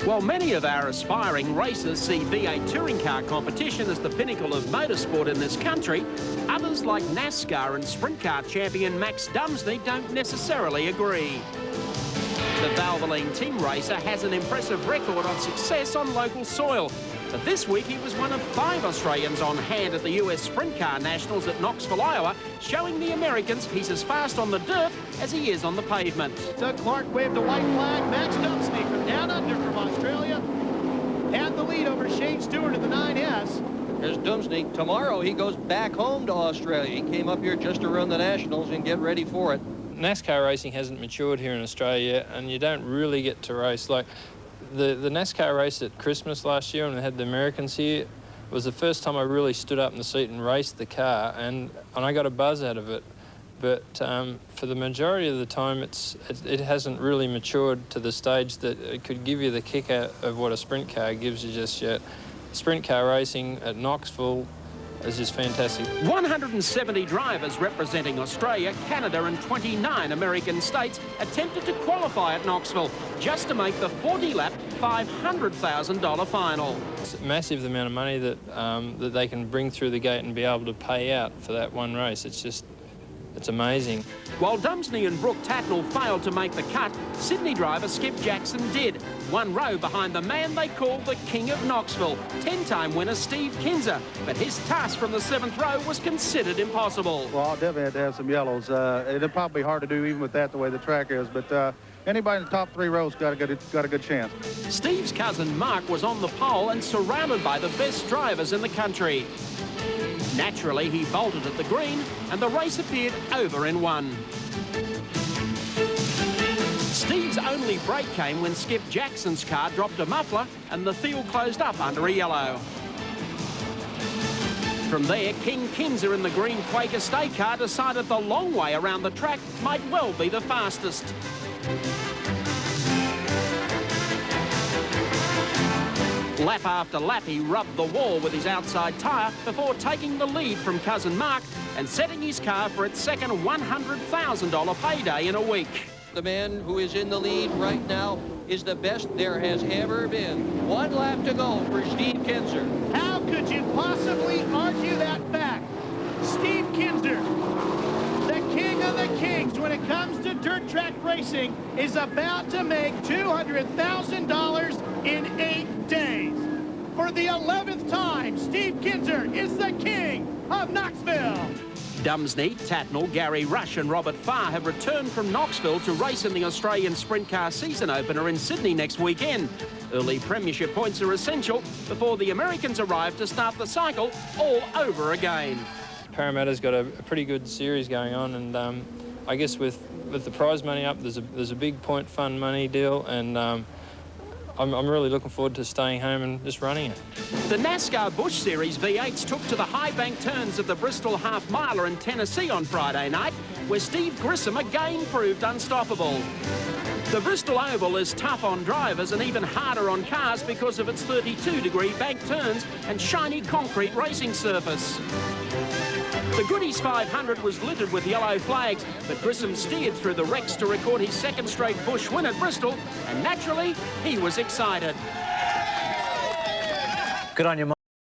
While many of our aspiring racers see V8 touring car competition as the pinnacle of motorsport in this country, others like NASCAR and sprint car champion Max Dumsney don't necessarily agree. The Valvoline team racer has an impressive record of success on local soil. But this week he was one of 5 Australians on hand at the US Sprint Car Nationals at Knoxville, Iowa, showing the Americans he's as fast on the dirt as he is on the pavement. Doug Clark waved a white flag. Max Dumsney from down under from Australia had the lead over Shane Stewart in the 9S. There's Dumsney. Tomorrow he goes back home to Australia. He came up here just to run the Nationals and get ready for it. NASCAR racing hasn't matured here in Australia, and you don't really get to race. Like the NASCAR race at Christmas last year when we had the Americans here was the first time I really stood up in the seat and raced the car, and I got a buzz out of it. But for the majority of the time, it hasn't really matured to the stage that it could give you the kick out of what a sprint car gives you just yet. Sprint car racing at Knoxville is just fantastic. 170 drivers representing Australia, Canada and 29 American states attempted to qualify at Knoxville just to make the 40-lap, $500,000 final. It's massive, the amount of money that, that they can bring through the gate and be able to pay out for that one race. It's amazing. While Dumsney and Brooke Tatnall failed to make the cut, Sydney driver Skip Jackson did. 1 row behind the man they call the King of Knoxville, 10-time winner Steve Kinser. But his task from the 7th row was considered impossible. Well, I'll definitely have to have some yellows. It'll probably be hard to do even with that, the way the track is. But anybody in the top 3 rows got a good chance. Steve's cousin Mark was on the pole and surrounded by the best drivers in the country. Naturally, he bolted at the green, and the race appeared over in 1. Steve's only break came when Skip Jackson's car dropped a muffler and the field closed up under a yellow. From there, King Kinser in the green Quaker State car decided the long way around the track might well be the fastest. Lap after lap, he rubbed the wall with his outside tyre before taking the lead from cousin Mark and setting his car for its second $100,000 payday in a week. The man who is in the lead right now is the best there has ever been. 1 lap to go for Steve Kinser. How could you possibly argue that fact? Steve Kinser, the king of the kings when it comes to dirt track racing, is about to make $200,000 in 8 days. For the 11th time, Steve Kinser is the king of Knoxville. Dumsney, Tatnall, Gary Rush and Robert Farr have returned from Knoxville to race in the Australian Sprint Car season opener in Sydney next weekend. Early premiership points are essential before the Americans arrive to start the cycle all over again. Parramatta's got a pretty good series going on, and I guess with the prize money up, there's a big point fund money deal, and I'm really looking forward to staying home and just running it. The NASCAR Busch Series V8s took to the high bank turns of the Bristol half-miler in Tennessee on Friday night, where Steve Grissom again proved unstoppable. The Bristol Oval is tough on drivers and even harder on cars because of its 32-degree bank turns and shiny concrete racing surface. The Goodies 500 was littered with yellow flags, but Grissom steered through the wrecks to record his 2nd straight Busch win at Bristol, and naturally, he was excited. Good on you, Mike.